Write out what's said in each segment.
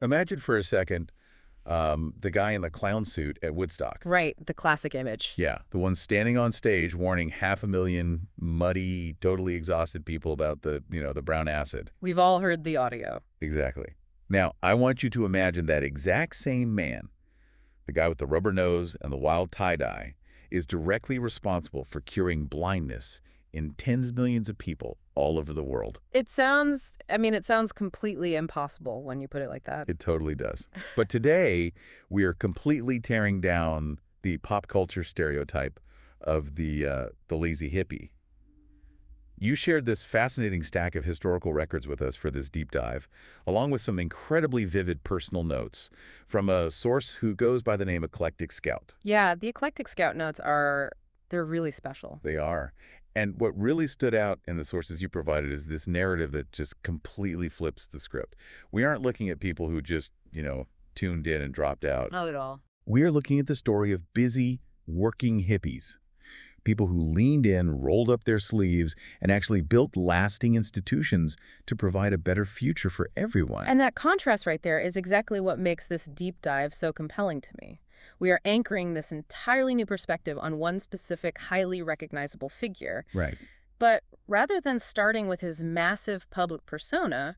Imagine for a second the guy in the clown suit at Woodstock. Right, the classic image. Yeah, the one standing on stage warning 500,000 muddy, totally exhausted people about the brown acid. We've all heard the audio. Exactly. Now, I want you to imagine that exact same man, the guy with the rubber nose and the wild tie-dye, is directly responsible for curing blindness in tens of millions of people all over the world. It sounds completely impossible when you put it like that. It totally does. But today, we are completely tearing down the pop culture stereotype of the lazy hippie. You shared this fascinating stack of historical records with us for this deep dive, along with some incredibly vivid personal notes from a source who goes by the name Eclectic Scout. Yeah, the Eclectic Scout notes they're really special. They are. And what really stood out in the sources you provided is this narrative that just completely flips the script. We aren't looking at people who just, tuned in and dropped out. Not at all. We are looking at the story of busy, working hippies. People who leaned in, rolled up their sleeves, and actually built lasting institutions to provide a better future for everyone. And that contrast right there is exactly what makes this deep dive so compelling to me. We are anchoring this entirely new perspective on one specific, highly recognizable figure. Right. But rather than starting with his massive public persona,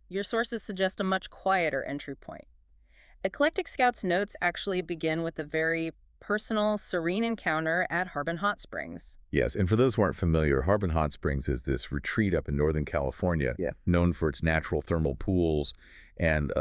your sources suggest a much quieter entry point. Eclectic Scout's notes actually begin with a very personal, serene encounter at Harbin Hot Springs. Yes, and for those who aren't familiar, Harbin Hot Springs is this retreat up in Northern California, known for its natural thermal pools and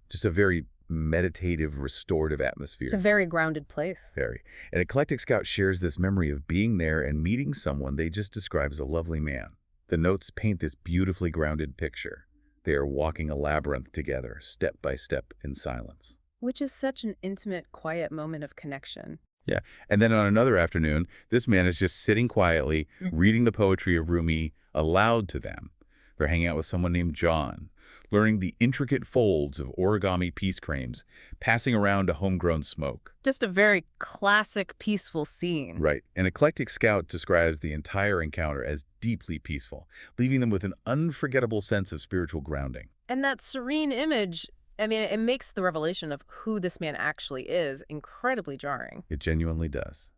just a very meditative, restorative atmosphere. It's a very grounded place. Very. And Eclectic Scout shares this memory of being there and meeting someone they just describe as a lovely man. The notes paint this beautifully grounded picture. They are walking a labyrinth together, step by step in silence. Which is such an intimate, quiet moment of connection. Yeah. And then on another afternoon, this man is just sitting quietly, reading the poetry of Rumi aloud to them. They're hanging out with someone named John, learning the intricate folds of origami peace frames, passing around a homegrown smoke. Just a very classic, peaceful scene. Right. And Eclectic Scout describes the entire encounter as deeply peaceful, leaving them with an unforgettable sense of spiritual grounding. And that serene image, it makes the revelation of who this man actually is incredibly jarring. It genuinely does.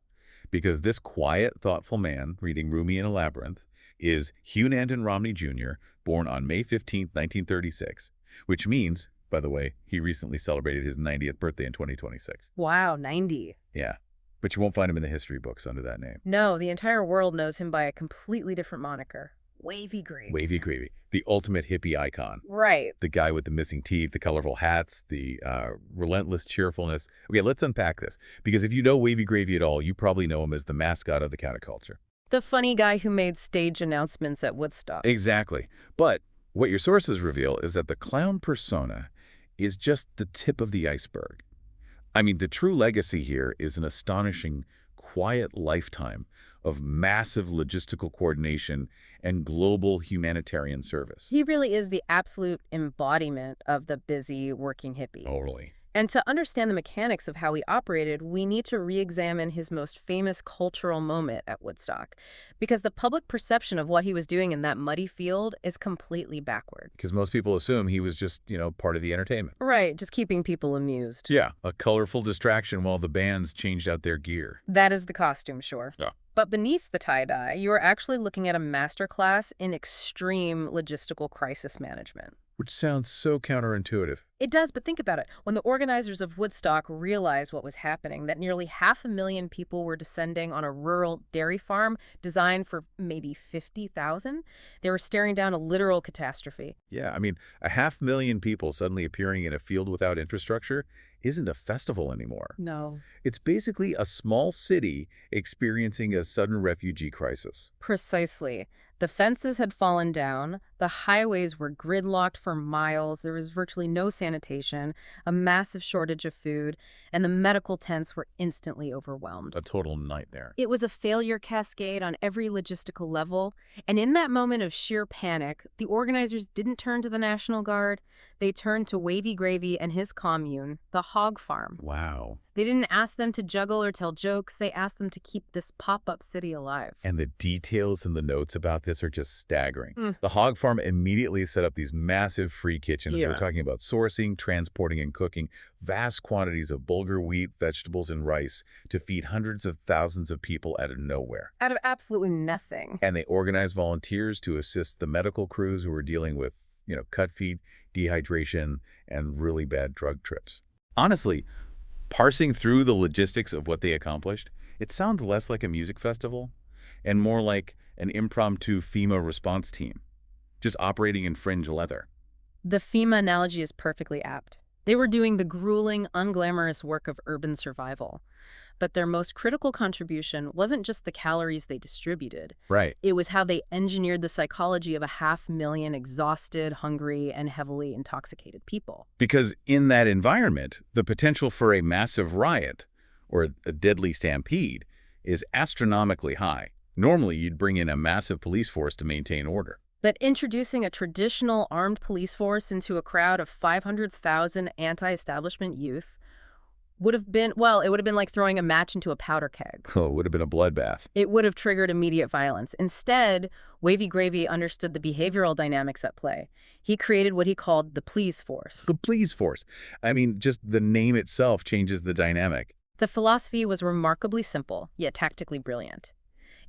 Because this quiet, thoughtful man reading Rumi in a labyrinth is Hugh Romney Jr., born on May 15, 1936, which means, by the way, he recently celebrated his 90th birthday in 2026. Wow, 90. Yeah, but you won't find him in the history books under that name. No, the entire world knows him by a completely different moniker. Wavy Gravy. Wavy Gravy, the ultimate hippie icon. Right. The guy with the missing teeth, the colorful hats, the relentless cheerfulness. Okay, let's unpack this. Because if you know Wavy Gravy at all, you probably know him as the mascot of the counterculture. The funny guy who made stage announcements at Woodstock. Exactly. But what your sources reveal is that the clown persona is just the tip of the iceberg. The true legacy here is an astonishing, quiet lifetime of massive logistical coordination and global humanitarian service. He really is the absolute embodiment of the busy working hippie. Totally. And to understand the mechanics of how he operated, we need to re-examine his most famous cultural moment at Woodstock, because the public perception of what he was doing in that muddy field is completely backward. Because most people assume he was just, part of the entertainment. Right, just keeping people amused. Yeah, a colorful distraction while the bands changed out their gear. That is the costume, sure. Yeah. But beneath the tie-dye, you are actually looking at a masterclass in extreme logistical crisis management. Which sounds so counterintuitive. It does, but think about it. When the organizers of Woodstock realized what was happening, that nearly 500,000 people were descending on a rural dairy farm designed for maybe 50,000, they were staring down a literal catastrophe. Yeah, 500,000 people suddenly appearing in a field without infrastructure isn't a festival anymore. No. It's basically a small city experiencing a sudden refugee crisis. Precisely. The fences had fallen down, the highways were gridlocked for miles, there was virtually no sanitation, a massive shortage of food, and the medical tents were instantly overwhelmed. A total nightmare. It was a failure cascade on every logistical level, and in that moment of sheer panic, the organizers didn't turn to the National Guard, they turned to Wavy Gravy and his commune, the hog farm. Wow. They didn't ask them to juggle or tell jokes. They asked them to keep this pop-up city alive. And the details in the notes about this are just staggering. Mm. The hog farm immediately set up these massive free kitchens. Yeah. We're talking about sourcing, transporting, and cooking vast quantities of bulgur wheat, vegetables, and rice to feed hundreds of thousands of people out of nowhere. Out of absolutely nothing. And they organized volunteers to assist the medical crews who were dealing with, cut feet, dehydration, and really bad drug trips. Honestly, parsing through the logistics of what they accomplished, it sounds less like a music festival and more like an impromptu FEMA response team, just operating in fringe leather. The FEMA analogy is perfectly apt. They were doing the grueling, unglamorous work of urban survival. But their most critical contribution wasn't just the calories they distributed. Right. It was how they engineered the psychology of 500,000 exhausted, hungry, and heavily intoxicated people. Because in that environment, the potential for a massive riot or a deadly stampede is astronomically high. Normally, you'd bring in a massive police force to maintain order. But introducing a traditional armed police force into a crowd of 500,000 anti-establishment youth would have been, well, it would have been like throwing a match into a powder keg. Oh, it would have been a bloodbath. It would have triggered immediate violence. Instead, Wavy Gravy understood the behavioral dynamics at play. He created what he called the police force. The police force. I mean, just the name itself changes the dynamic. The philosophy was remarkably simple, yet tactically brilliant.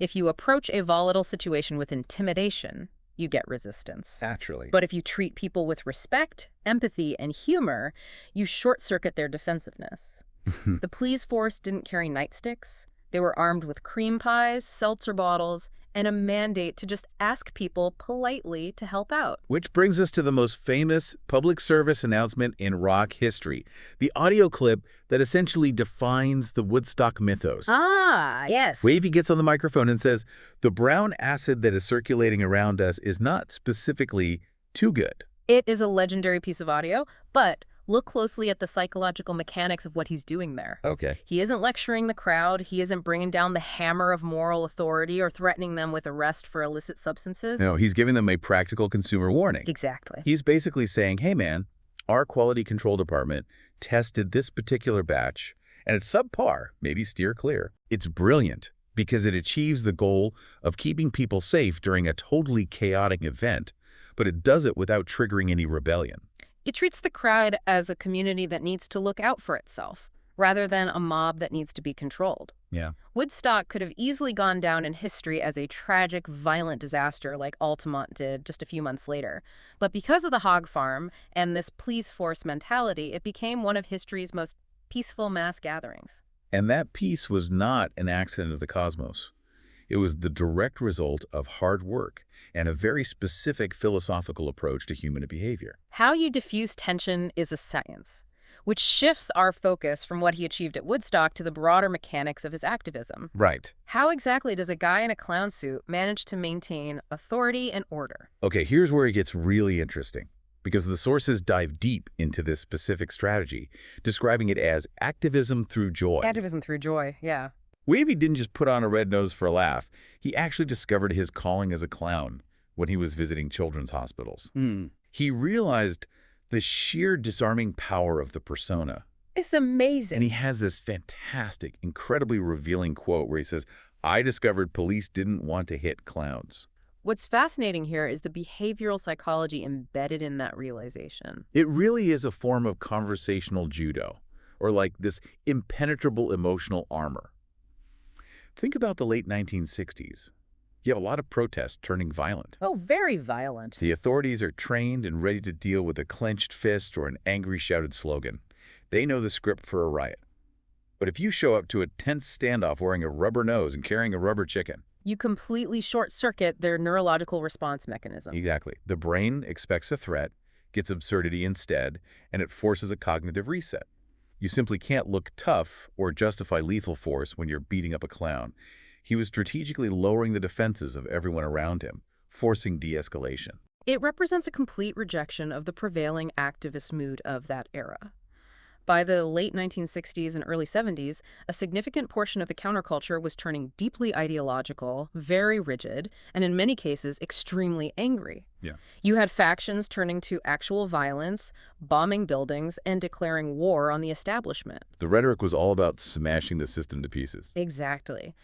If you approach a volatile situation with intimidation, you get resistance. Naturally. But if you treat people with respect, empathy, and humor, you short-circuit their defensiveness. The police force didn't carry nightsticks. They were armed with cream pies, seltzer bottles, and a mandate to just ask people politely to help out. Which brings us to the most famous public service announcement in rock history, the audio clip that essentially defines the Woodstock mythos. Ah, yes. Wavy gets on the microphone and says, "The brown acid that is circulating around us is not specifically too good." It is a legendary piece of audio, but look closely at the psychological mechanics of what he's doing there. Okay. He isn't lecturing the crowd. He isn't bringing down the hammer of moral authority or threatening them with arrest for illicit substances. No, he's giving them a practical consumer warning. Exactly. He's basically saying, hey man, our quality control department tested this particular batch, and it's subpar, maybe steer clear. It's brilliant because it achieves the goal of keeping people safe during a totally chaotic event, but it does it without triggering any rebellion. It treats the crowd as a community that needs to look out for itself, rather than a mob that needs to be controlled. Yeah. Woodstock could have easily gone down in history as a tragic, violent disaster like Altamont did just a few months later. But because of the hog farm and this police force mentality, it became one of history's most peaceful mass gatherings. And that peace was not an accident of the cosmos. It was the direct result of hard work and a very specific philosophical approach to human behavior. How you diffuse tension is a science, which shifts our focus from what he achieved at Woodstock to the broader mechanics of his activism. Right. How exactly does a guy in a clown suit manage to maintain authority and order? Okay, here's where it gets really interesting, because the sources dive deep into this specific strategy, describing it as activism through joy. Activism through joy, yeah. Wavy didn't just put on a red nose for a laugh. He actually discovered his calling as a clown when he was visiting children's hospitals. He realized the sheer disarming power of the persona. It's amazing. And he has this fantastic, incredibly revealing quote where he says, "I discovered police didn't want to hit clowns." What's fascinating here is the behavioral psychology embedded in that realization. It really is a form of conversational judo, or like this impenetrable emotional armor. Think about the late 1960s. You have a lot of protests turning violent. Oh, very violent. The authorities are trained and ready to deal with a clenched fist or an angry shouted slogan. They know the script for a riot. But if you show up to a tense standoff wearing a rubber nose and carrying a rubber chicken, You completely short-circuit their neurological response mechanism. exactly, the brain expects a threat, gets absurdity instead, and it forces a cognitive reset. You simply can't look tough or justify lethal force when you're beating up a clown. He was strategically lowering the defenses of everyone around him, forcing de-escalation. It represents a complete rejection of the prevailing activist mood of that era. By the late 1960s and early 70s, a significant portion of the counterculture was turning deeply ideological, very rigid, and in many cases, extremely angry. Yeah. You had factions turning to actual violence, bombing buildings, and declaring war on the establishment. The rhetoric was all about smashing the system to pieces. Exactly.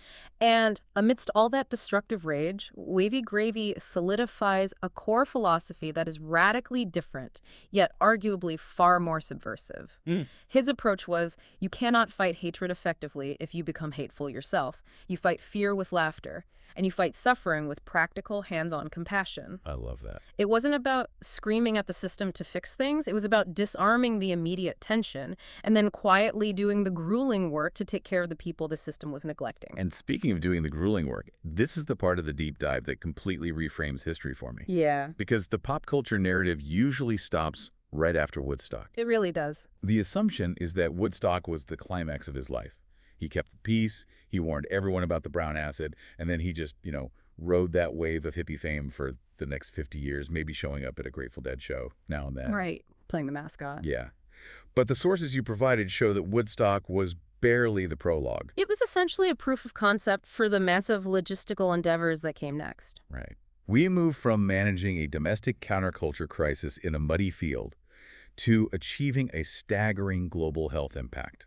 And amidst all that destructive rage, Wavy Gravy solidifies a core philosophy that is radically different, yet arguably far more subversive. His approach was, you cannot fight hatred effectively if you become hateful yourself. You fight fear with laughter, and you fight suffering with practical, hands-on compassion. I love that. It wasn't about screaming at the system to fix things. It was about disarming the immediate tension and then quietly doing the grueling work to take care of the people the system was neglecting. And speaking of doing the grueling work, this is the part of the deep dive that completely reframes history for me. Yeah, Because the pop culture narrative usually stops right after Woodstock. it really does. The assumption is that Woodstock was the climax of his life. He kept the peace, he warned everyone about the brown acid, and then he just, rode that wave of hippie fame for the next 50 years, maybe showing up at a Grateful Dead show now and then. Right, playing the mascot. Yeah. But the sources you provided show that Woodstock was barely the prologue. It was essentially a proof of concept for the massive logistical endeavors that came next. Right. We move from managing a domestic counterculture crisis in a muddy field to achieving a staggering global health impact.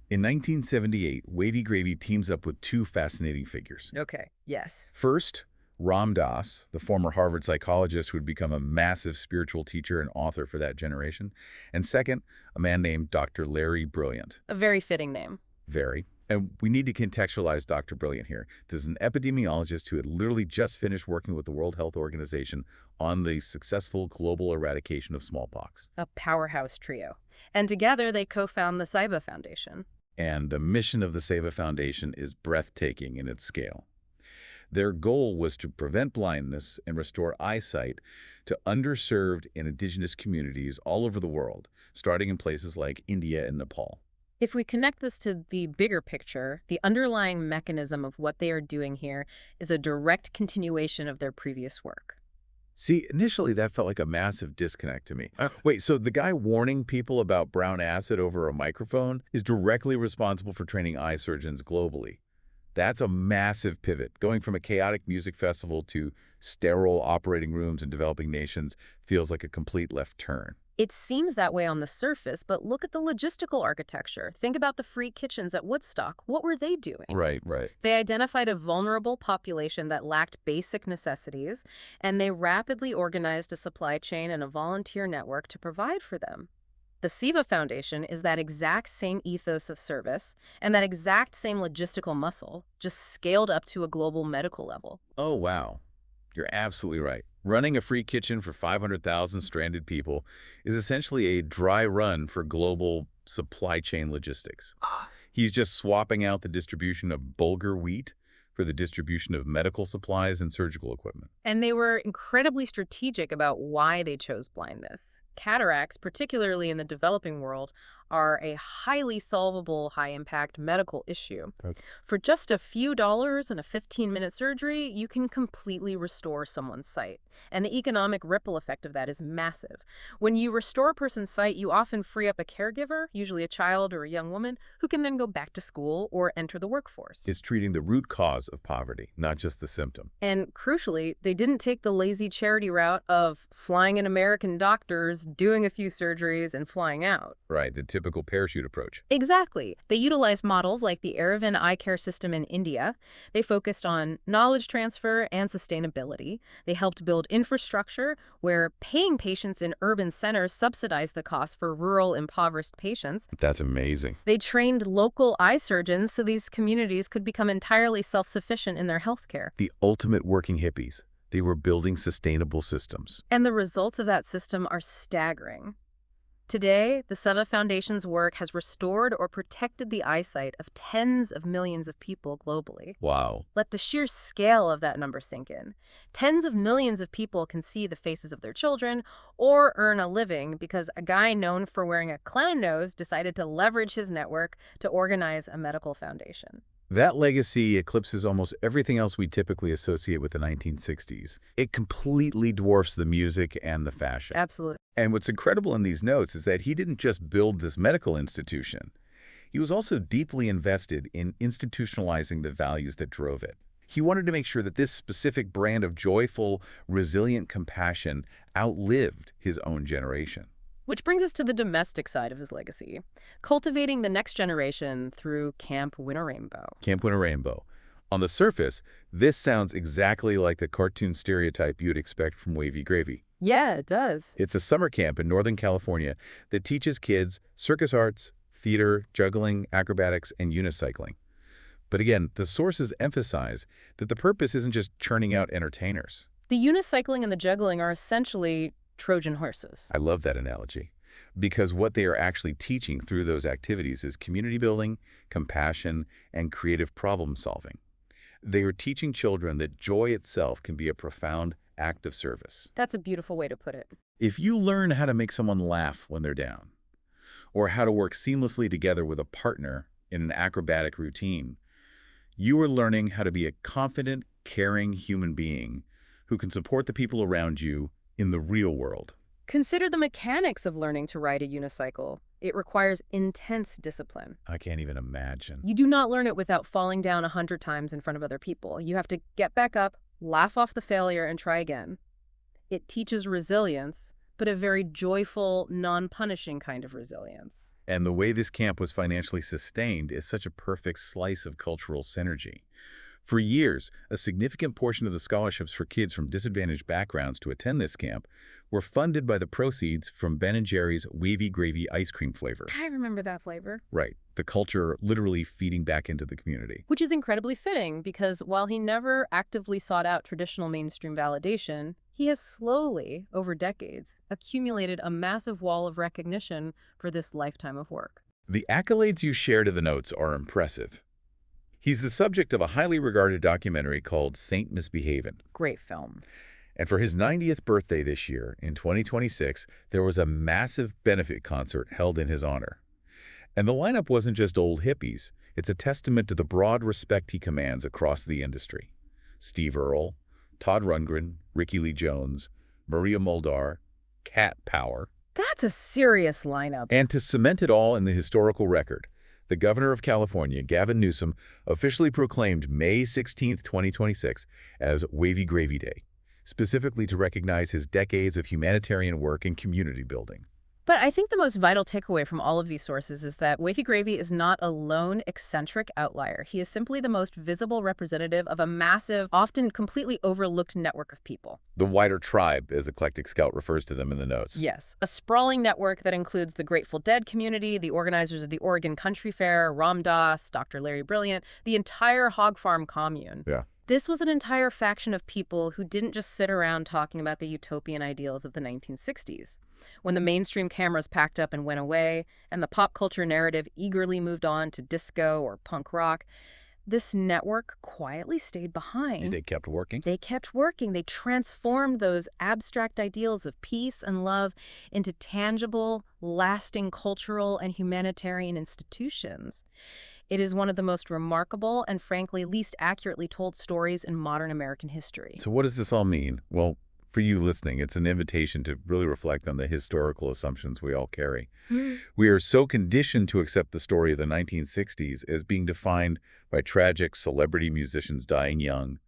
In 1978, Wavy Gravy teams up with two fascinating figures. Okay, yes. First, Ram Dass, the former Harvard psychologist who would become a massive spiritual teacher and author for that generation. And second, a man named Dr. Larry Brilliant. A very fitting name. Very. And we need to contextualize Dr. Brilliant here. This is an epidemiologist who had literally just finished working with the World Health Organization on the successful global eradication of smallpox. A powerhouse trio. And together they co-found the SEVA Foundation. And the mission of the SEVA Foundation is breathtaking in its scale. Their goal was to prevent blindness and restore eyesight to underserved and indigenous communities all over the world, starting in places like India and Nepal. If we connect this to the bigger picture, the underlying mechanism of what they are doing here is a direct continuation of their previous work. See, initially that felt like a massive disconnect to me. Wait, so the guy warning people about brown acid over a microphone is directly responsible for training eye surgeons globally. That's a massive pivot. Going from a chaotic music festival to sterile operating rooms in developing nations feels like a complete left turn. It seems that way on the surface, but look at the logistical architecture. Think about the free kitchens at Woodstock. What were they doing? Right. They identified a vulnerable population that lacked basic necessities, and they rapidly organized a supply chain and a volunteer network to provide for them. The SEVA Foundation is that exact same ethos of service and that exact same logistical muscle, just scaled up to a global medical level. Oh, wow. You're absolutely right. Running a free kitchen for 500,000 stranded people is essentially a dry run for global supply chain logistics. He's just swapping out the distribution of bulgur wheat for the distribution of medical supplies and surgical equipment. And they were incredibly strategic about why they chose blindness. Cataracts, particularly in the developing world, are a highly solvable, high-impact medical issue. Okay. For just a few dollars and a 15-minute surgery, you can completely restore someone's sight. And the economic ripple effect of that is massive. When you restore a person's sight, you often free up a caregiver, usually a child or a young woman, who can then go back to school or enter the workforce. It's treating the root cause of poverty, not just the symptom. And crucially, they didn't take the lazy charity route of flying in American doctors, doing a few surgeries, and flying out. Right, the typical parachute approach. Exactly. They utilized models like the Aravind eye care system in India. They focused on knowledge transfer and sustainability. They helped build infrastructure where paying patients in urban centers subsidized the cost for rural impoverished patients. That's amazing. They trained local eye surgeons so these communities could become entirely self-sufficient in their healthcare. The ultimate working hippies. They were building sustainable systems. And the results of that system are staggering. Today, the SEVA Foundation's work has restored or protected the eyesight of tens of millions of people globally. Wow. Let the sheer scale of that number sink in. Tens of millions of people can see the faces of their children or earn a living because a guy known for wearing a clown nose decided to leverage his network to organize a medical foundation. That legacy eclipses almost everything else we typically associate with the 1960s. It completely dwarfs the music and the fashion. Absolutely. And what's incredible in these notes is that he didn't just build this medical institution. He was also deeply invested in institutionalizing the values that drove it. He wanted to make sure that this specific brand of joyful, resilient compassion outlived his own generation. Which brings us to the domestic side of his legacy, cultivating the next generation through Camp Winnarainbow. Camp Winnarainbow. On the surface, this sounds exactly like the cartoon stereotype you'd expect from Wavy Gravy. Yeah, it does. It's a summer camp in Northern California that teaches kids circus arts, theater, juggling, acrobatics, and unicycling. But again, the sources emphasize that the purpose isn't just churning out entertainers. The unicycling and the juggling are essentially Trojan horses. I love that analogy, because what they are actually teaching through those activities is community building, compassion, and creative problem solving. They are teaching children that joy itself can be a profound act of service. That's a beautiful way to put it. If you learn how to make someone laugh when they're down, or how to work seamlessly together with a partner in an acrobatic routine, you are learning how to be a confident, caring human being who can support the people around you in the real world. Consider the mechanics of learning to ride a unicycle. It requires intense discipline. I can't even imagine. You do not learn it without falling down 100 times in front of other people. You have to get back up, laugh off the failure, and try again. It teaches resilience, but a very joyful, non-punishing kind of resilience. And the way this camp was financially sustained is such a perfect slice of cultural synergy. For years, a significant portion of the scholarships for kids from disadvantaged backgrounds to attend this camp were funded by the proceeds from Ben & Jerry's Wavy Gravy ice cream flavor. I remember that flavor. Right, the culture literally feeding back into the community. Which is incredibly fitting because while he never actively sought out traditional mainstream validation, he has slowly, over decades, accumulated a massive wall of recognition for this lifetime of work. The accolades you shared in the notes are impressive. He's the subject of a highly regarded documentary called Saint Misbehavin'. Great film. And for his 90th birthday this year, in 2026, there was a massive benefit concert held in his honor. And the lineup wasn't just old hippies. It's a testament to the broad respect he commands across the industry. Steve Earle, Todd Rundgren, Ricky Lee Jones, Maria Muldaur, Cat Power. That's a serious lineup. And to cement it all in the historical record, the governor of California, Gavin Newsom, officially proclaimed May 16, 2026 as Wavy Gravy Day, specifically to recognize his decades of humanitarian work and community building. But I think the most vital takeaway from all of these sources is that Wavy Gravy is not a lone, eccentric outlier. He is simply the most visible representative of a massive, often completely overlooked network of people. The wider tribe, as Eclectic Scout refers to them in the notes. Yes, a sprawling network that includes the Grateful Dead community, the organizers of the Oregon Country Fair, Ram Dass, Dr. Larry Brilliant, the entire hog farm commune. Yeah. This was an entire faction of people who didn't just sit around talking about the utopian ideals of the 1960s. When the mainstream cameras packed up and went away, and the pop culture narrative eagerly moved on to disco or punk rock, this network quietly stayed behind. They kept working. They kept working. They transformed those abstract ideals of peace and love into tangible, lasting cultural and humanitarian institutions. It is one of the most remarkable and, frankly, least accurately told stories in modern American history. So what does this all mean? Well, for you listening, it's an invitation to really reflect on the historical assumptions we all carry. We are so conditioned to accept the story of the 1960s as being defined by tragic celebrity musicians dying young,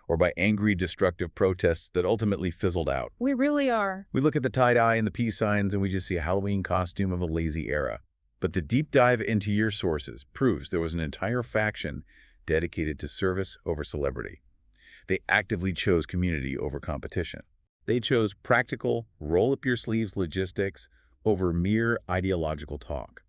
or by angry, destructive protests that ultimately fizzled out. We really are. We look at the tie-dye and the peace signs and we just see a Halloween costume of a lazy era. But the deep dive into your sources proves there was an entire faction dedicated to service over celebrity. They actively chose community over competition. They chose practical, roll-up-your-sleeves logistics over mere ideological talk.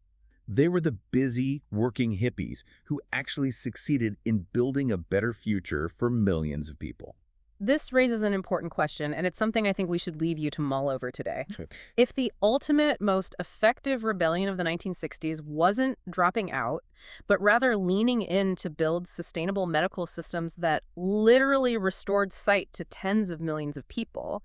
They were the busy, working hippies who actually succeeded in building a better future for millions of people. This raises an important question, and it's something I think we should leave you to mull over today. If the ultimate, most effective rebellion of the 1960s wasn't dropping out, but rather leaning in to build sustainable medical systems that literally restored sight to tens of millions of people,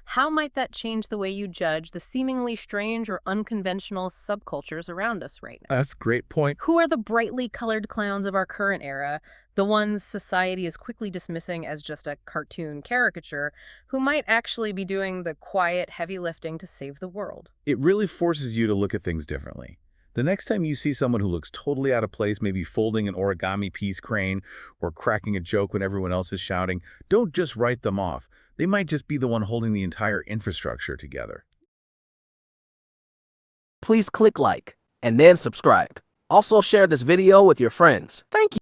how might that change the way you judge the seemingly strange or unconventional subcultures around us right now? That's a great point. Who are the brightly colored clowns of our current era, the ones society is quickly dismissing as just a cartoon caricature, who might actually be doing the quiet, heavy lifting to save the world? It really forces you to look at things differently. The next time you see someone who looks totally out of place, maybe folding an origami piece crane or cracking a joke when everyone else is shouting, don't just write them off. They might just be the one holding the entire infrastructure together. Please click like and then subscribe. Also share this video with your friends. Thank you.